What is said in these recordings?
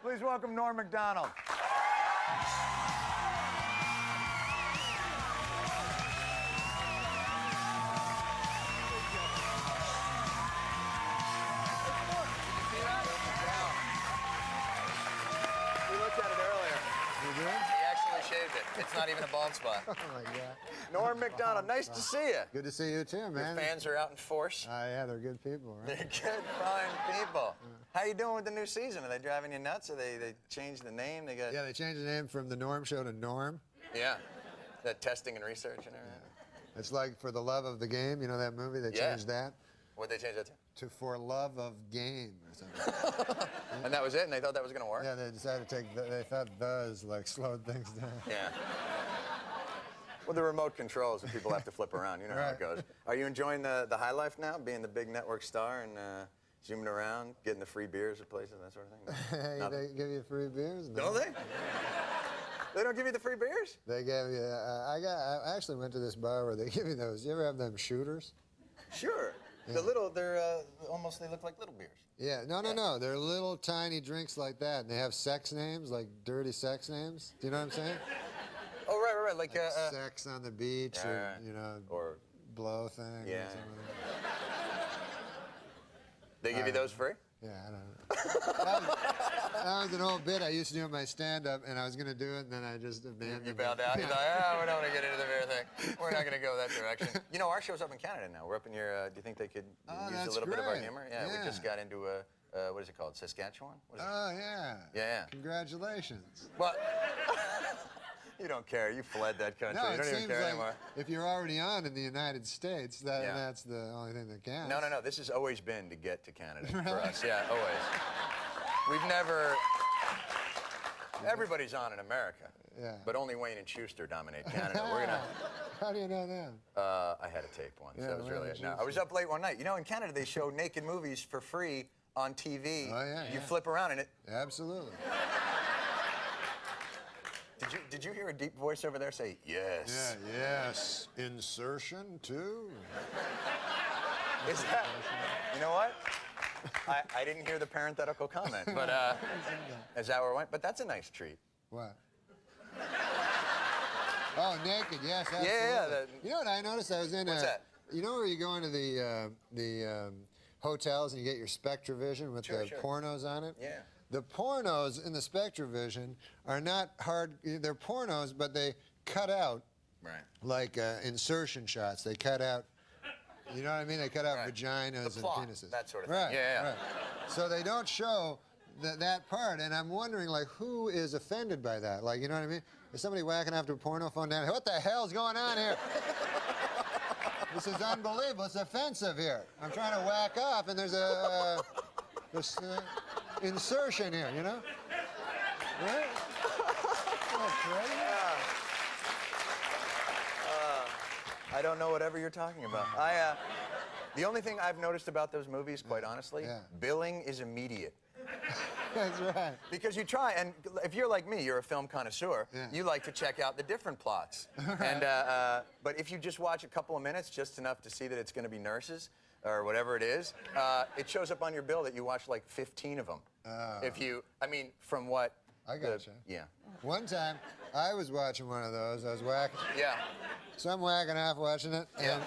Please welcome Norm Macdonald. We looked at it earlier. You good? He actually shaved it. It's not even a bald spot. Oh my God. Norm Macdonald, nice to see you. Good to see you too, man. Your fans are out in force. Yeah, they're good people, right? They're good, fine people. How you doing with the new season? Are they driving you nuts? Or they changed the name? They got Yeah, they changed the name from the Norm Show to Norm. yeah. That testing and research and everything. It's like For the Love of the Game. You know that movie? They changed that What'd they change that to? For Love of Game or something. And that was it? And they thought that was going to work? Yeah, they decided to take. They thought "thes" like slowed things down. Yeah. Well, the remote controls and people have to flip around. You know how it goes. Are you enjoying the high life now, being the big network star and zooming around, getting the free beers at places, that sort of thing? Hey, they give you free beers? No. Don't they? They don't give you the free beers? They gave you. I actually went to this bar where they give you those. You ever have them shooters? Sure. Yeah. The little, they're almost, they look like little beers. Yeah. No. They're little tiny drinks like that, and they have sex names, like dirty sex names. Do you know what I'm saying? Oh, right. Like sex on the beach, or you know, or blow thing. Yeah. Or something. They give you those free? Yeah, I don't know. that was an old bit I used to do in my stand-up, and I was going to do it, and then I just abandoned You it. bailed out. You're like, we don't want to get into the beer thing. We're not going to go that direction. You know, our show's up in Canada now. We're up in your, do you think they could use a little bit of our humor? Yeah, we just got into what is it called? Saskatchewan? What is it? Oh, yeah. Yeah. Congratulations. Well, you don't care. You fled that country. No, you it don't even seems care like anymore. if you're already on in the United States, that's the only thing that counts. No. This has always been to get to Canada for us. Yeah, always. We've never... Everybody's on in America. Yeah. But only Wayne and Schuster dominate Canada. We're gonna... How do you know that? I had a tape once. Yeah, That was really Wayne it. No, I was up late one night. You know, in Canada, they show naked movies for free on TV. Oh, yeah. You flip around in it. Absolutely. Did you hear a deep voice over there say, yes? Yeah, yes. Insertion, too. Is that... You know what? I didn't hear the parenthetical comment, but is that where it went? But that's a nice treat. What? Oh, naked, yes, absolutely. Yeah. You know what I noticed? I was in What's that? You know where you go into the hotels and you get your Spectravision with the pornos on it? Yeah. The pornos in the Spectravision are not hard. They're pornos, but they cut out like insertion shots. They cut out. You know what I mean? They cut out vaginas and penises. That sort of thing. Right. So they don't show that part, and I'm wondering, like, who is offended by that? Like, you know what I mean? Is somebody whacking after a porno phone down? What the hell's going on here? This is unbelievable. It's offensive here. I'm trying to whack off, and there's a insertion here, you know? Right? That's right. I don't know whatever you're talking about. The only thing I've noticed about those movies, quite honestly, billing is immediate. That's right. Because you try, and if you're like me, you're a film connoisseur, you like to check out the different plots. And but if you just watch a couple of minutes, just enough to see that it's going to be nurses, or whatever it is, it shows up on your bill that you watched like 15 of them. If you, I mean, from what... I gotcha. Yeah. One time, I was watching one of those. I was whacking. Yeah. So I'm whacking off watching it, and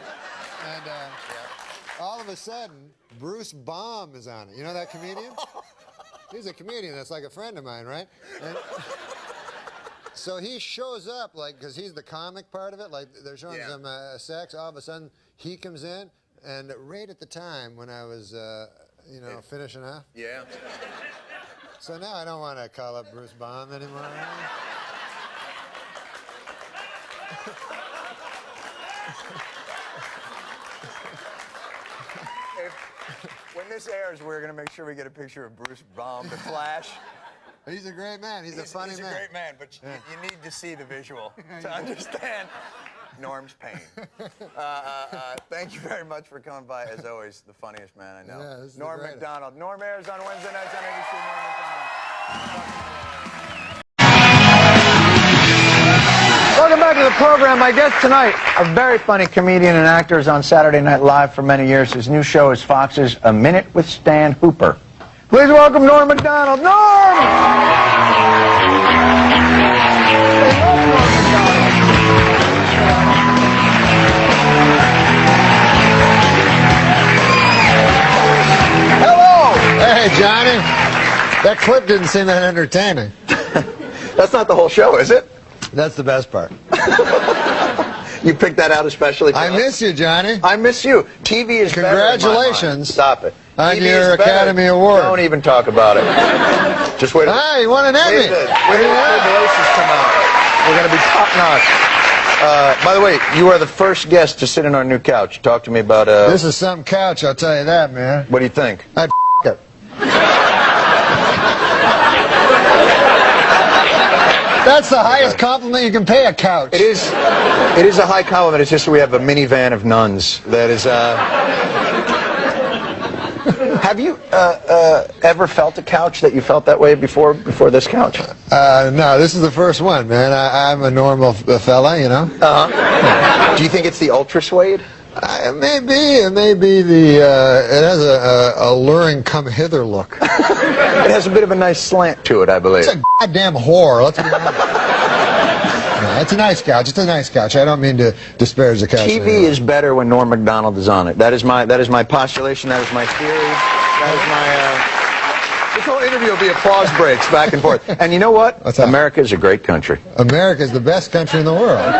all of a sudden, Bruce Baum is on it. You know that comedian? He's a comedian that's like a friend of mine, right? And so he shows up, like, because he's the comic part of it, like they're showing some sex. All of a sudden, he comes in, and right at the time when I was, you know, finishing off. Yeah. So now I don't want to call up Bruce Baum anymore. When this airs, we're going to make sure we get a picture of Bruce Baum, the Flash. He's a great man. He's a funny man. He's a great man, but you need to see the visual to understand Norm's pain. Thank you very much for coming by. As always, the funniest man I know. Yeah, this is Norm the Macdonald. Norm airs on Wednesday nights on ABC. Norm Macdonald. Welcome back to the program. My guest tonight, a very funny comedian and actor, is on Saturday Night Live for many years. His new show is Fox's A Minute with Stan Hooper. Please welcome Norm Macdonald. Norm! Johnny, that clip didn't seem that entertaining. That's not the whole show, is it? That's the best part. You picked that out especially for I us? miss you, Johnny. I miss you. TV is better in my mind. Congratulations. Stop it. On TV your is better. Academy Award. Don't even talk about it. Just wait. Ah, you won an Emmy. Wait till the voices come out. We're going to be top notch. By the way, you are the first guest to sit in our new couch. Talk to me about... This is some couch, I'll tell you that, man. What do you think? I'd it. That's the highest compliment you can pay a couch. It is a high compliment. It's just that we have a minivan of nuns that is... Have you ever felt a couch that you felt that way before this couch? No, this is the first one, man. I'm a normal fella, you know. Uh-huh. Do you think it's the ultra suede? It may be the, it has a alluring come hither look. It has a bit of a nice slant to it, I believe. It's a goddamn whore, let's be honest. No, it's a nice couch, it's a nice couch. I don't mean to disparage the couch. TV is better when Norm Macdonald is on it. That is my postulation, that is my theory, that is my, this whole interview will be applause breaks back and forth. And you know what? What's that? America is a great country. America is the best country in the world.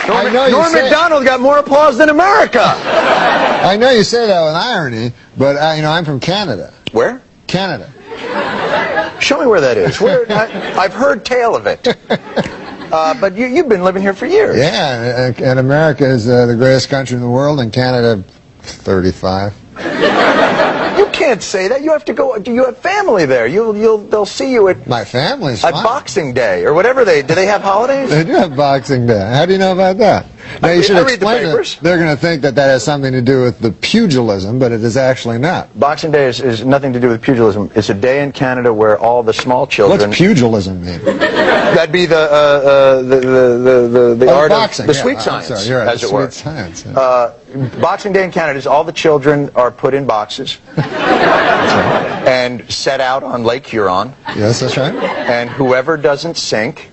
Norm Macdonald got more applause than America. I know you say that with irony, but you know, I'm from Canada. Where? Canada. Show me where that is. I've heard tale of it. But you've been living here for years. Yeah, and America is the greatest country in the world, and Canada, 35. You can't say that. You have to go. You have family there. They'll see you at My family's at fine. Boxing Day or whatever do they have holidays? They do have Boxing Day. How do you know about that? Now, you should I read the explain papers. it. They're going to think that that has something to do with the pugilism, but it is actually not. Boxing Day is nothing to do with pugilism. It's a day in Canada where all the small children. What's pugilism mean? That'd be the art boxing, of the yeah, sweet I'm science, sorry, you're right, as the it were. sweet science. Yeah. Boxing Day in Canada is all the children are put in boxes and set out on Lake Huron, Yes, that's right. and whoever doesn't sink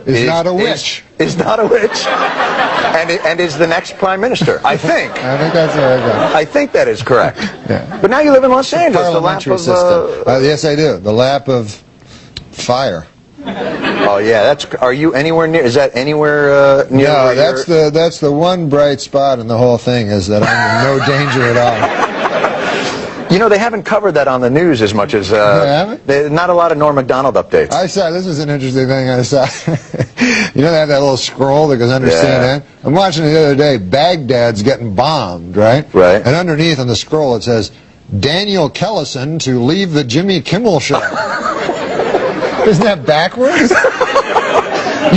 Is not a witch. Is not a witch, and is the next prime minister. I think. I think that's what I got. I think that is correct. Yeah. But now you live in Los Angeles, the lap Parliamentary of. system. Yes, I do. The lap of fire. Oh yeah, Are you anywhere near? Is that anywhere near? No, where that's the one bright spot in the whole thing is that I'm in no danger at all. You know, they haven't covered that on the news as much as. haven't? Not a lot of Norm Macdonald updates. I saw, this is an interesting thing I saw. You know, they have that little scroll that goes under CNN? I'm watching it the other day. Baghdad's getting bombed, right? Right. And underneath on the scroll it says, Daniel Kellison to leave the Jimmy Kimmel Show. Isn't that backwards?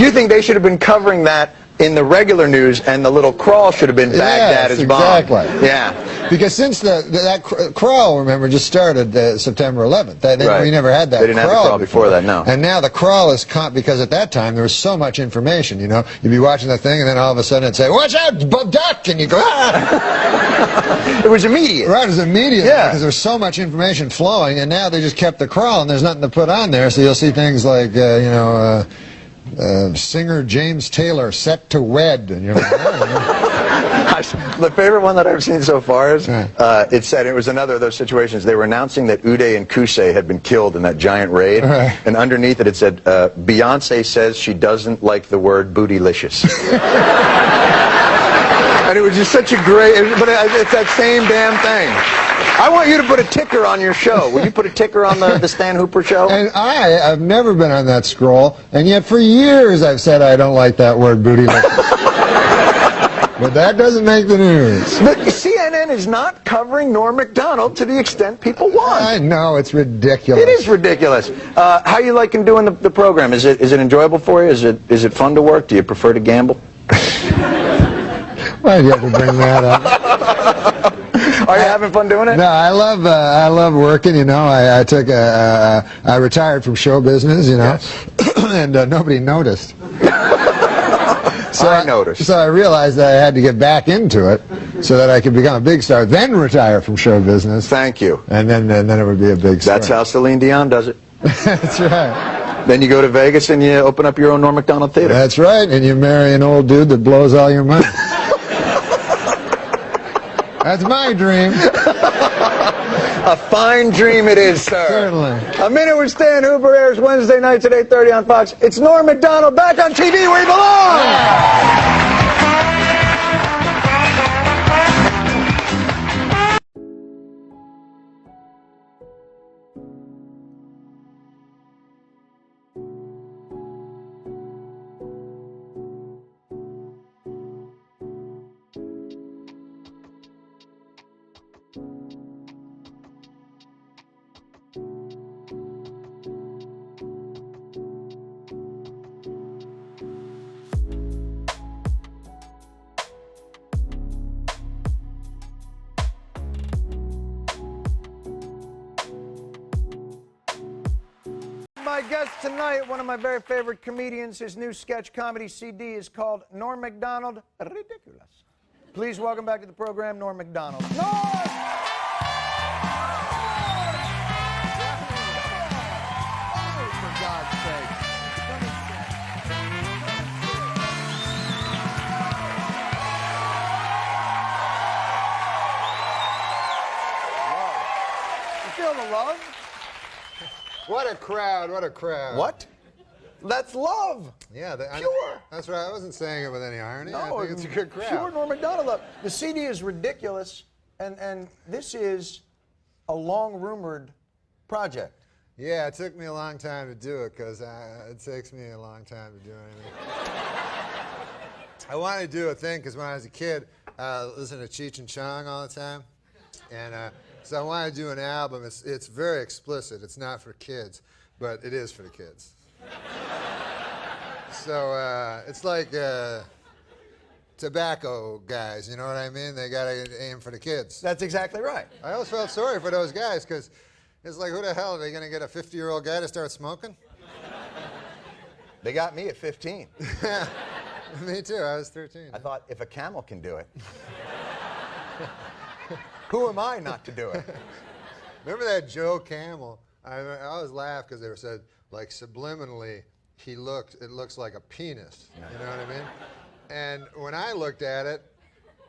You think they should have been covering that in the regular news, and the little crawl should have been Baghdad is bombed. Exactly. Yeah. Because since that crawl, remember, just started September 11th. We never had that. They didn't have the crawl before that, no. And now the crawl is because at that time there was so much information. You know, you'd be watching the thing, and then all of a sudden it'd say, "Watch out, duck!" and you go, "Ah!" It was immediate. Right, it was immediate. Yeah. Because there's so much information flowing, and now they just kept the crawl, and there's nothing to put on there. So you'll see things like, singer James Taylor set to wed, and you're like, oh, The favorite one that I've seen so far is, Right. it said, it was another of those situations, they were announcing that Uday and Kusei had been killed in that giant raid, Right. and underneath it said, Beyonce says she doesn't like the word bootylicious. And it was just such a great, but it's that same damn thing. I want you to put a ticker on your show. Will you put a ticker on the Stan Hooper show? And I've never been on that scroll, and yet for years I've said I don't like that word bootylicious. But that doesn't make the news. But CNN is not covering Norm Macdonald to the extent people want. I know, it's ridiculous. It is ridiculous. How you liking doing the program? Is it enjoyable for you? Is it fun to work? Do you prefer to gamble? Why do you have to bring that up? Are you having fun doing it? No, I love working. You know, I retired from show business. You know, Yes. and nobody noticed. I noticed. So I realized that I had to get back into it so that I could become a big star, then retire from show business. Thank you. And then it would be a big star. That's how Celine Dion does it. That's right. Then you go to Vegas and you open up your own Norm Macdonald Theater. That's right. And you marry an old dude that blows all your money. That's my dream. A fine dream it is, sir. Certainly. A Minute with Stan Hooper airs Wednesday nights at 8:30 on Fox. It's Norm Macdonald back on TV where he belongs. My guest tonight, one of my very favorite comedians. His new sketch comedy CD is called Norm Macdonald Ridiculous. Please welcome back to the program, Norm Macdonald. Norm! Oh, for God's sake. You feel the love? What a crowd, what a crowd. What? That's love. Yeah, Pure. That's right. I wasn't saying it with any irony. No, I think it's a good crowd. Pure Norm Macdonald love. The CD is ridiculous, and this is a long-rumored project. Yeah, it took me a long time to do it because it takes me a long time to do anything. I wanted to do a thing because when I was a kid, I listened to Cheech and Chong all the time. And so I wanted to do an album. It's very explicit. It's not for kids, but it is for the kids. So it's like tobacco guys, you know what I mean? They got to aim for the kids. That's exactly right. I always felt sorry for those guys because it's like, who the hell are they going to get a 50-year-old guy to start smoking? They got me at 15. Me too. I was 13. I thought, if a camel can do it, who am I not to do it? Remember that Joe Camel? I always laugh because they were said, like, subliminally, it looks like a penis. You know what I mean? And when I looked at it,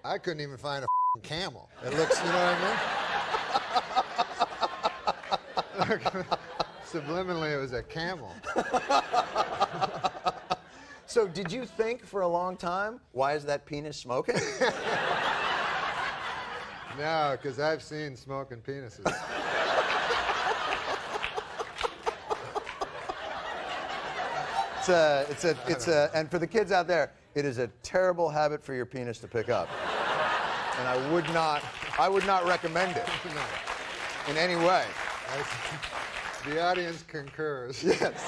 I couldn't even find a camel. It looks, you know what I mean? Subliminally, it was a camel. So did you think for a long time, why is that penis smoking? No, because I've seen smoking penises. And for the kids out there, it is a terrible habit for your penis to pick up. And I would not recommend it in any way. The audience concurs. Yes.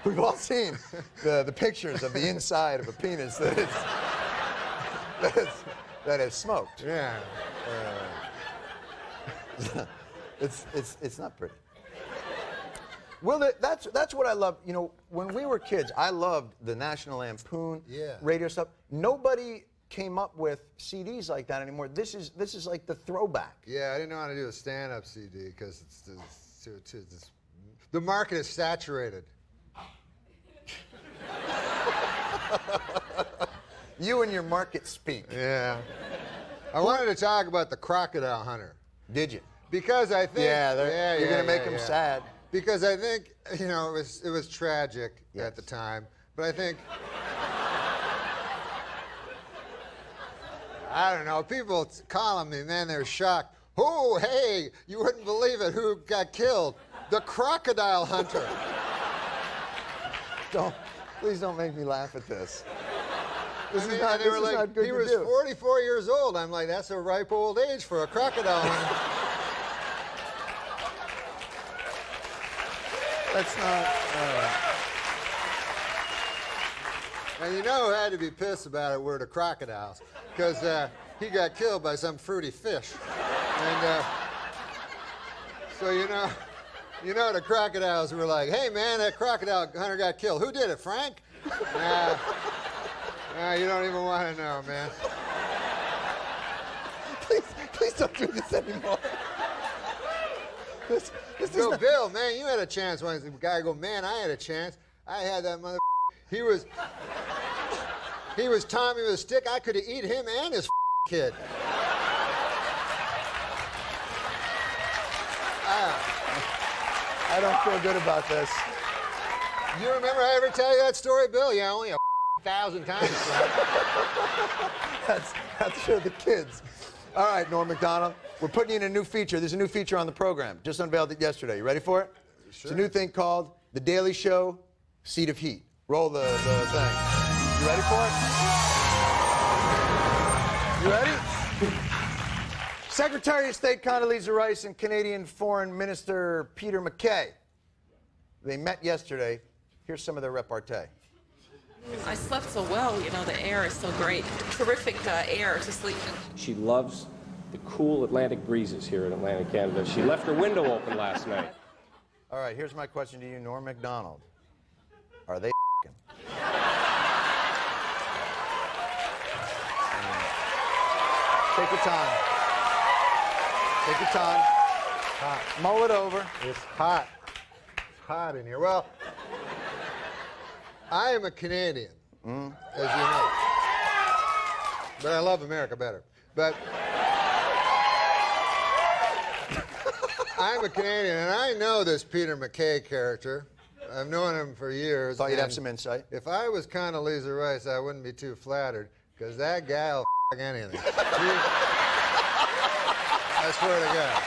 We've all seen the pictures of the inside of a penis that is smoked. Yeah. It's not pretty. Well, that's what I love. You know, when we were kids, I loved the National Lampoon radio stuff. Nobody came up with CDs like that anymore. This is like the throwback. Yeah, I didn't know how to do a stand-up CD because the market is saturated. You and your market speak. Yeah. I wanted to talk about the crocodile hunter. Did you? Because I think you're gonna make him sad. Because I think, you know, it was tragic at the time, but I think I don't know, people calling me, man, they're shocked. Oh, hey, you wouldn't believe it, who got killed? The crocodile hunter. Please don't make me laugh at this. This is they not were like, not good he to was do. 44 years old. I'm like, that's a ripe old age for a crocodile hunter. That's not. And you know who had to be pissed about it were the crocodiles, because he got killed by some fruity fish. And so you know the crocodiles were like, hey man, that crocodile hunter got killed. Who did it, Frank? You don't even want to know, man. Please don't do this anymore. This is not... Bill, man, you had a chance. When the guy go, man, I had a chance. I had that mother. He was Tommy with a stick. I could have eat him and his kid. I don't feel good about this. You remember I ever tell you that story, Bill? Yeah, only 1,000 times. That's for the kids. All right, Norm Macdonald, we're putting you in a new feature. There's a new feature on the program. Just unveiled it yesterday. You ready for it? Sure. It's a new thing called The Daily Show Seat of Heat. Roll the thing. You ready for it? You ready? Secretary of State Condoleezza Rice and Canadian Foreign Minister Peter MacKay. They met yesterday. Here's some of their repartee. I slept so well, you know, the air is so great. Terrific air to sleep in. She loves the cool Atlantic breezes here in Atlantic Canada. She left her window open last night. All right, here's my question to you, Norm Macdonald. Are they f***ing? Take your time. Take your time. Hot. Mull it over. It's hot. It's hot in here. Well, I am a Canadian, as you know. But I love America better. But I'm a Canadian, and I know this Peter MacKay character. I've known him for years. Thought you'd have and some insight. If I was Condoleezza Rice, I wouldn't be too flattered, because that gal f*** anything. I swear to God.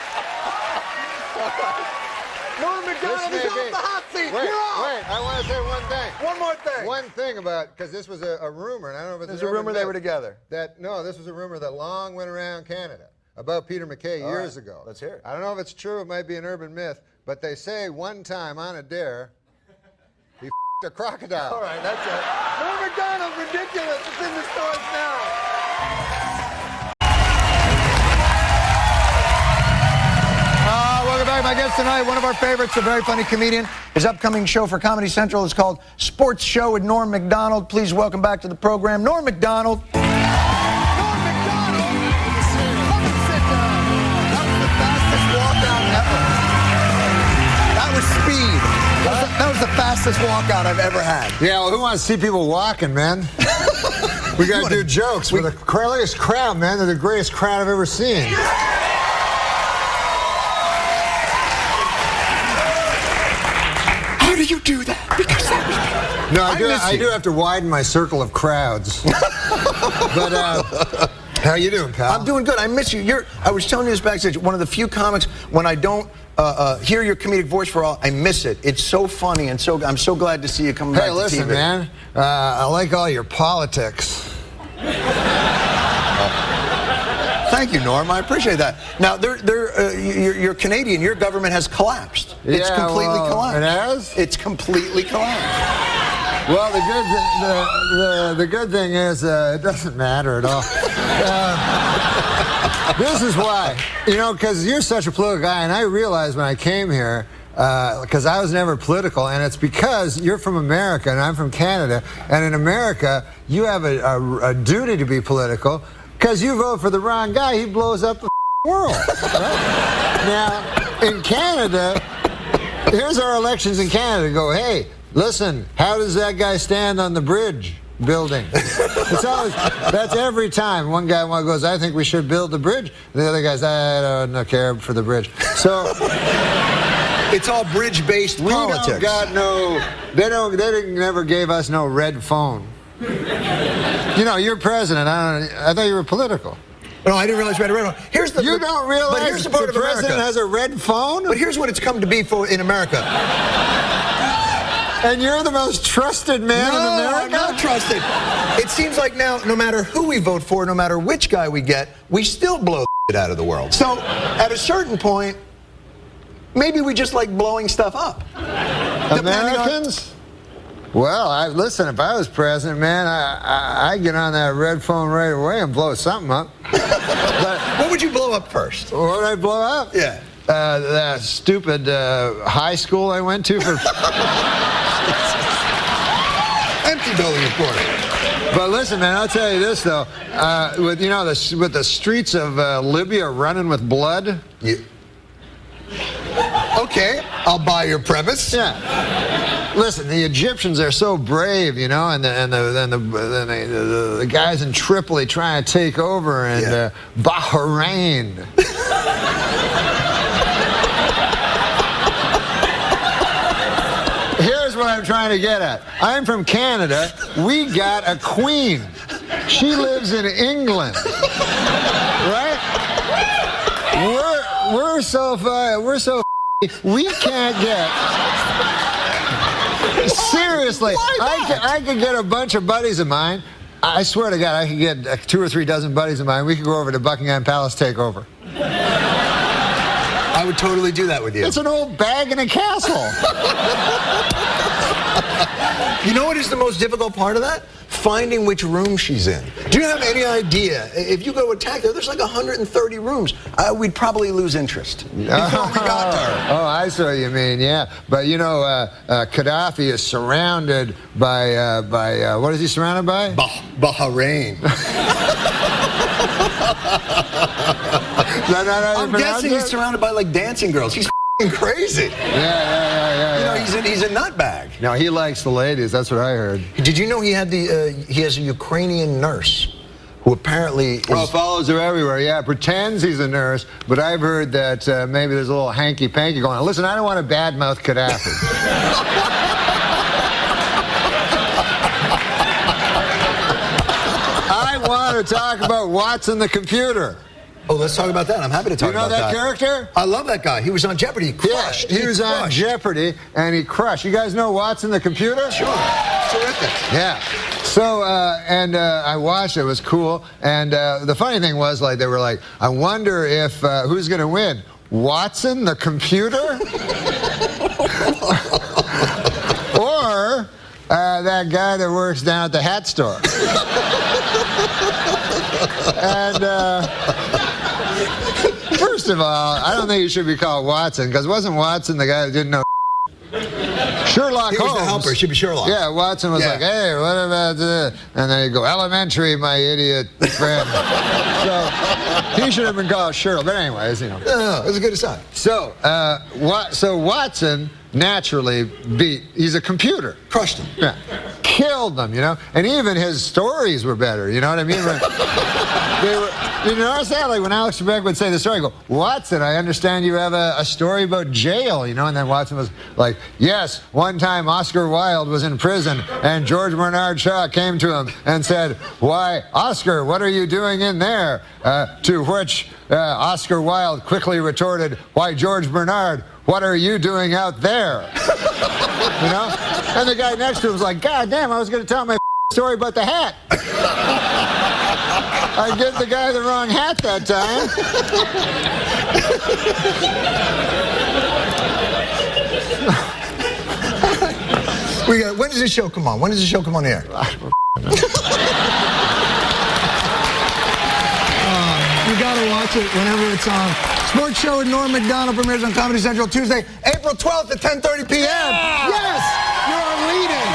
Norm Macdonald is off the hot seat. Wait, You're off. wait, I want to say one thing. One more thing. One thing about, because this was a rumor, and I don't know if it's There's a rumor they were together. No, this was a rumor that long went around Canada about Peter MacKay years ago. Let's hear it. I don't know if it's true, it might be an urban myth, but they say one time on a dare, he f***ed a crocodile. All right, that's it. Norm Macdonald, ridiculous. It's in the stores now. Welcome back. My guest tonight, one of our favorites, a very funny comedian. His upcoming show for Comedy Central is called Sports Show with Norm Macdonald. Please welcome back to the program, Norm Macdonald. Norm Macdonald! Come and sit down. That was the fastest walkout ever. That was speed. That was the fastest walkout I've ever had. Yeah, well, who wants to see people walking, man? We got to do jokes. We're the greatest crowd, man. They're the greatest crowd I've ever seen. How do you do that? Because that was... No, I do have to widen my circle of crowds. But how you doing, pal? I'm doing good. I miss you. I was telling you this backstage. One of the few comics when I don't hear your comedic voice for all, I miss it. It's so funny and so. I'm so glad to see you coming back to TV. Hey, listen, man. I like all your politics. Thank you, Norm. I appreciate that. Now, you're Canadian. Your government has collapsed. It's completely collapsed. It has? It's completely collapsed. Well, the good thing is it doesn't matter at all. This is why, you know, because you're such a political guy, and I realized when I came here, because I was never political, and it's because you're from America and I'm from Canada, and in America you have a duty to be political. Because you vote for the wrong guy, he blows up the world. Right? Now, in Canada, here's our elections in Canada. Go, hey, listen, how does that guy stand on the bridge building? It's always, that's every time. One guy goes, I think we should build the bridge. The other guy's, I don't care for the bridge. So it's all bridge-based politics. We don't got no, they never gave us no red phone. You know, you're president. I thought you were political. No, I didn't realize we had a red phone. Here's the. You don't realize but here's the part of president America. has a red phone? But here's what it's come to be for in America. And you're the most trusted man in America? I'm not trusted. It seems like now, no matter who we vote for, no matter which guy we get, we still blow it out of the world. So, at a certain point, maybe we just like blowing stuff up. Americans? Well, listen, if I was president, man, I'd get on that red phone right away and blow something up. What would you blow up first? What would I blow up? Yeah. That stupid high school I went to for... Empty building, of course. But listen, man, I'll tell you this, though. With the streets of Libya running with blood... Okay, I'll buy your premise. Yeah. Listen, the Egyptians are so brave, you know, and the guys in Tripoli trying to take over, and Bahrain. I'm trying to get at. I'm from Canada. We got a queen. She lives in England, right? We're so we can't get. Seriously, I could get a bunch of buddies of mine. I swear to God, I could get 2 or 3 dozen buddies of mine. We could go over to Buckingham Palace takeover. I would totally do that with you. It's an old bag in a castle. You know what is the most difficult part of that? Finding which room she's in. Do you have any idea? If you go to attack her, there's like 130 rooms. We'd probably lose interest before we got to her. Oh, I see what you mean, yeah. But, you know, Gaddafi is surrounded by what is he surrounded by? Bahrain. I'm guessing he's surrounded by, like, dancing girls. He's crazy. Yeah. You know, he's a nutbag. No, he likes the ladies. That's what I heard. Did you know he has a Ukrainian nurse who apparently is... Oh, follows her everywhere, yeah. Pretends he's a nurse, but I've heard that maybe there's a little hanky-panky going on. Listen, I don't want to badmouth Gaddafi. I want to talk about Watson the computer. Oh, let's talk about that. I'm happy to talk about that. You know that character? I love that guy. He was on Jeopardy. He crushed. Yeah, he was on Jeopardy, and he crushed. You guys know Watson the computer? Sure. Terrific. Yeah. So, I watched it. It was cool. And the funny thing was, like, they were like, I wonder if, who's going to win? Watson the computer? Or that guy that works down at the hat store? And, first of all, I don't think he should be called Watson, because wasn't Watson the guy that didn't know Sherlock Holmes? He was the helper. It should be Sherlock. Yeah, Watson was like, hey, what about this? And then he'd go, elementary, my idiot friend. So he should have been called Sherlock. But anyways, you know. No, it was a good aside. So, so Watson naturally he's a computer. Crushed him. Yeah. Killed them, you know? And even his stories were better, you know what I mean? You notice that? Like when Alex Trebek would say the story, I go, Watson, I understand you have a story about jail, you know? And then Watson was like, yes, one time Oscar Wilde was in prison and George Bernard Shaw came to him and said, why, Oscar, what are you doing in there? To which Oscar Wilde quickly retorted, why, George Bernard, what are you doing out there? You know? And the guy next to him was like, God damn, I was going to tell my story about the hat. I gave the guy the wrong hat that time. When does this show come on? When does the show come on the air? You gotta watch it whenever it's on. Sports show with Norm Macdonald premieres on Comedy Central Tuesday, April 12th at 10:30 p.m. Yeah! Yes! You're leading.